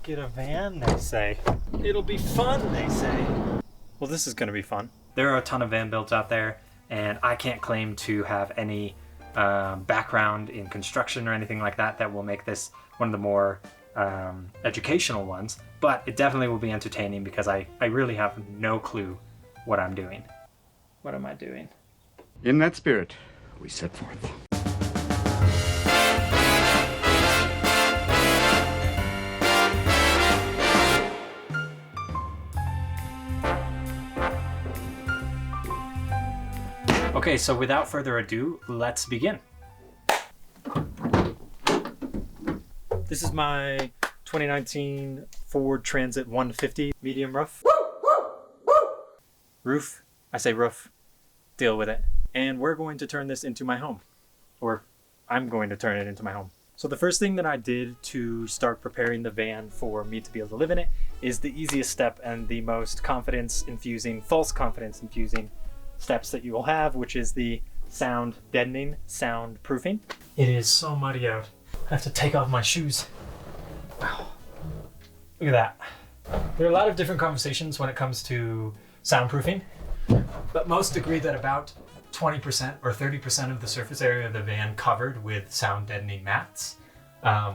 get a van, they say. It'll be fun, they say. Well, this is going to be fun. There are a ton of van builds out there, and I can't claim to have any background in construction or anything like that that will make this one of the more educational ones, but it definitely will be entertaining because I really have no clue what I'm doing. What am I doing? In that spirit, we set forth. Okay, so without further ado, let's begin. This is my 2019 Ford Transit 150 medium roof. Roof, I say roof, deal with it. And we're going to turn this into my home. Or I'm going to turn it into my home. So the first thing that I did to start preparing the van for me to be able to live in it is the easiest step and the most false confidence infusing steps that you will have, which is the sound deadening, sound proofing. It is so muddy out. I have to take off my shoes. Wow. Look at that. There are a lot of different conversations when it comes to soundproofing, but most agree that about 20% or 30% of the surface area of the van covered with sound deadening mats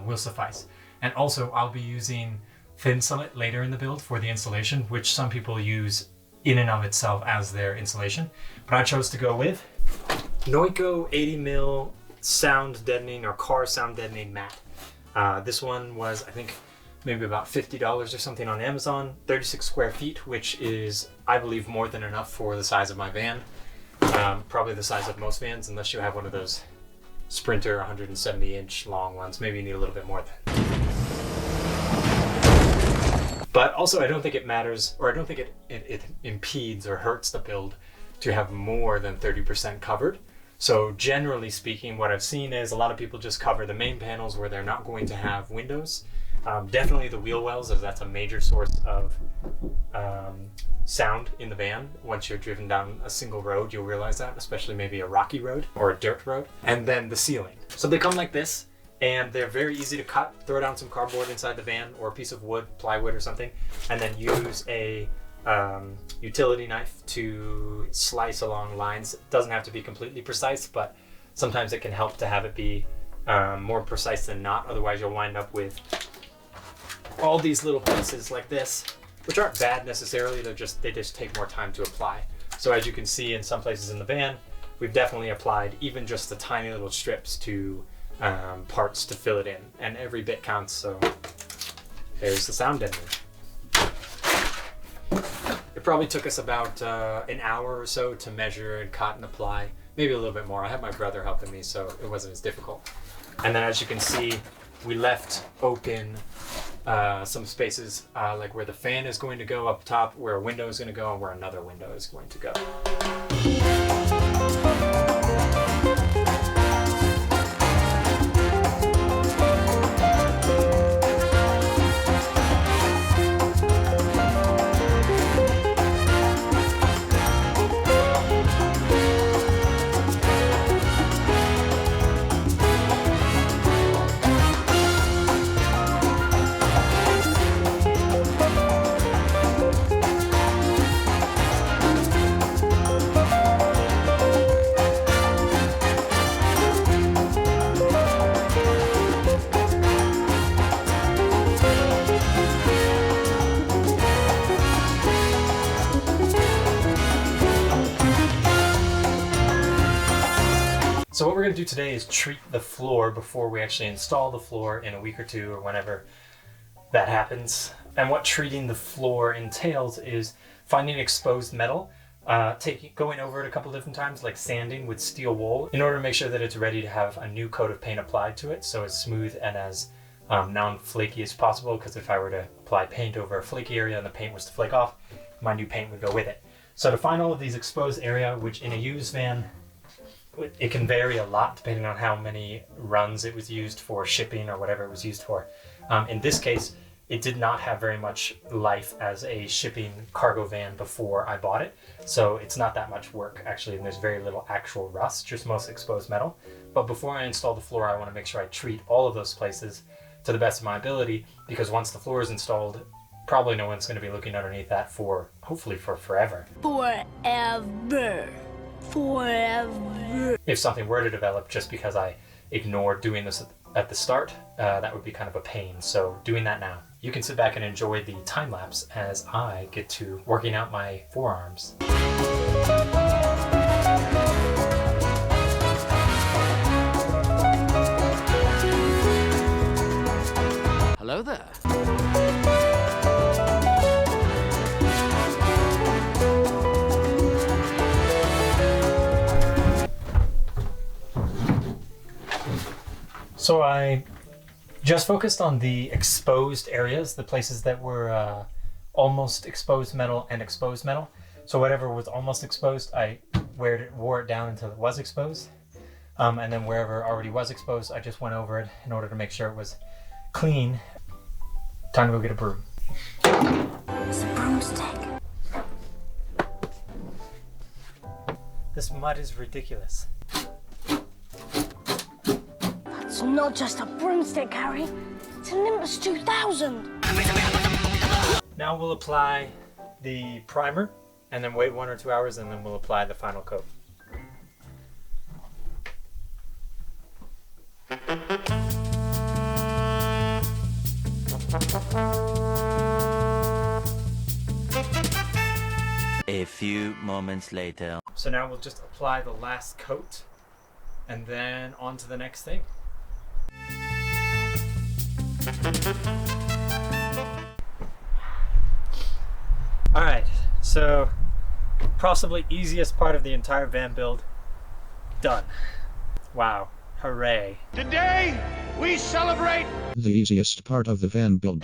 will suffice. And also I'll be using thin sillet later in the build for the insulation, which some people use in and of itself as their insulation, but I chose to go with Noico 80mm sound deadening or car sound deadening mat. This one was, I think, maybe about $50 or something on Amazon, 36 square feet, which is, I believe, more than enough for the size of my van. Probably the size of most vans, unless you have one of those Sprinter 170-inch long ones. Maybe you need a little bit more than. But also, I don't think it matters, or I don't think it impedes or hurts the build to have more than 30% covered. So generally speaking, what I've seen is a lot of people just cover the main panels where they're not going to have windows. Definitely the wheel wells, as that's a major source of sound in the van. Once you're driven down a single road, you'll realize that, especially maybe a rocky road or a dirt road. And then the ceiling. So they come like this, and they're very easy to cut. Throw down some cardboard inside the van or a piece of wood, plywood or something, and then use a utility knife to slice along lines. It doesn't have to be completely precise, but sometimes it can help to have it be more precise than not. Otherwise you'll wind up with all these little pieces like this, which aren't bad necessarily, they just take more time to apply. So as you can see in some places in the van, we've definitely applied even just the tiny little strips to parts to fill it in, and every bit counts. So there's the sound deadening. It probably took us about an hour or so to measure and cut and apply, maybe a little bit more. I had my brother helping me, so it wasn't as difficult. And then as you can see, we left open some spaces like where the fan is going to go up top, where a window is going to go, and where another window is going to go. So what we're going to do today is treat the floor before we actually install the floor in a week or two or whenever that happens. And what treating the floor entails is finding exposed metal, going over it a couple different times, like sanding with steel wool, in order to make sure that it's ready to have a new coat of paint applied to it, so it's smooth and as non-flaky as possible, because if I were to apply paint over a flaky area and the paint was to flake off, my new paint would go with it. So to find all of these exposed area, which in a used van, it can vary a lot depending on how many runs it was used for, shipping or whatever it was used for. In this case, it did not have very much life as a shipping cargo van before I bought it. So it's not that much work actually, and there's very little actual rust, just most exposed metal. But before I install the floor, I want to make sure I treat all of those places to the best of my ability, because once the floor is installed, probably no one's going to be looking underneath that for, hopefully for forever. Forever. Forever. If something were to develop just because I ignored doing this at the start, that would be kind of a pain. So doing that now. You can sit back and enjoy the time lapse as I get to working out my forearms. Hello there. So I just focused on the exposed areas, the places that were almost exposed metal and exposed metal. So whatever was almost exposed, I wore it down until it was exposed. And then wherever already was exposed, I just went over it in order to make sure it was clean. Time to go get a broom. It's a broomstick. This mud is ridiculous. It's not just a broomstick, Harry. It's a Nimbus 2000. Now we'll apply the primer and then wait 1 or 2 hours, and then we'll apply the final coat. A few moments later. So now we'll just apply the last coat and then on to the next thing. Alright, so possibly easiest part of the entire van build done. Wow, hooray. Today, we celebrate The easiest part of the van build.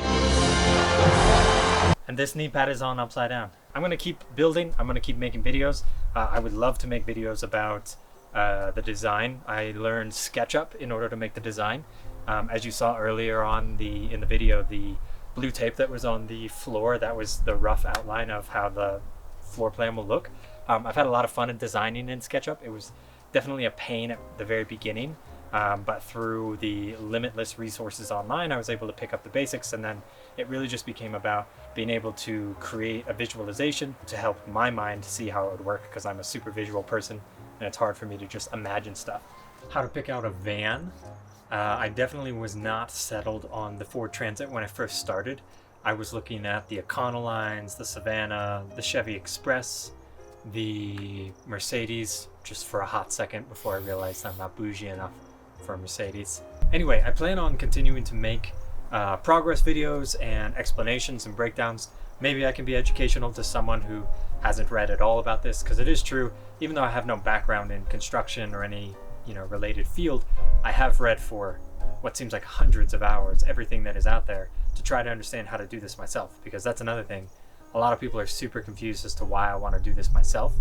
And this knee pad is on upside down. I'm gonna keep building, I'm gonna keep making videos. I would love to make videos about the design. I learned SketchUp in order to make the design. As you saw earlier on in the video, the blue tape that was on the floor, that was the rough outline of how the floor plan will look. I've had a lot of fun in designing in SketchUp. It was definitely a pain at the very beginning, but through the limitless resources online, I was able to pick up the basics, and then it really just became about being able to create a visualization to help my mind see how it would work, because I'm a super visual person and it's hard for me to just imagine stuff. How to pick out a van. I definitely was not settled on the Ford Transit when I first started. I was looking at the Econolines, the Savannah, the Chevy Express, the Mercedes, just for a hot second before I realized I'm not bougie enough for a Mercedes. Anyway, I plan on continuing to make progress videos and explanations and breakdowns. Maybe I can be educational to someone who hasn't read at all about this, because it is true, even though I have no background in construction or any related field, I have read for what seems like hundreds of hours everything that is out there to try to understand how to do this myself, because that's another thing. A lot of people are super confused as to why I want to do this myself,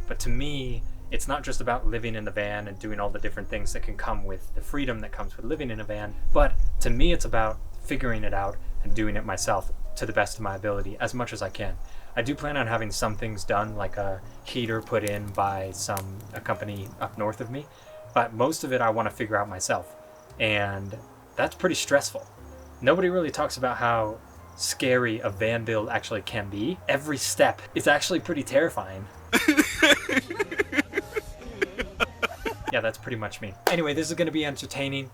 but to me it's not just about living in the van and doing all the different things that can come with the freedom that comes with living in a van, but to me it's about figuring it out and doing it myself to the best of my ability as much as I can. I do plan on having some things done, like a heater put in by a company up north of me, but most of it I want to figure out myself, and that's pretty stressful. Nobody really talks about how scary a van build actually can be. Every step is actually pretty terrifying. Yeah, that's pretty much me. Anyway, this is going to be entertaining,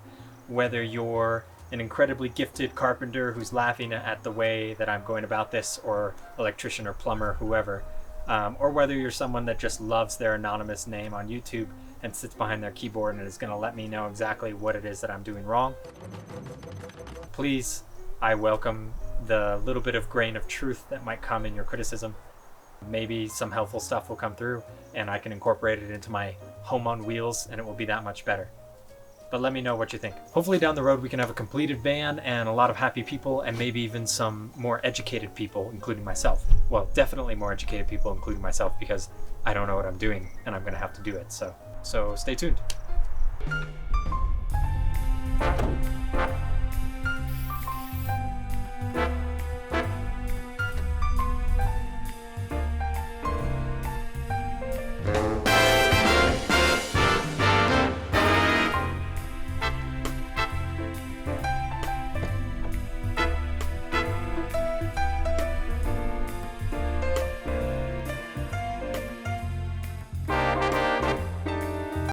whether you're an incredibly gifted carpenter who's laughing at the way that I'm going about this, or electrician or plumber, whoever, or whether you're someone that just loves their anonymous name on YouTube and sits behind their keyboard and is going to let me know exactly what it is that I'm doing wrong. Please, I welcome the little bit of grain of truth that might come in your criticism. Maybe some helpful stuff will come through and I can incorporate it into my home on wheels, and it will be that much better. But let me know what you think. Hopefully down the road we can have a completed van and a lot of happy people, and maybe even some more educated people, including myself. Well, definitely more educated people, including myself, because I don't know what I'm doing and I'm going to have to do it. So stay tuned.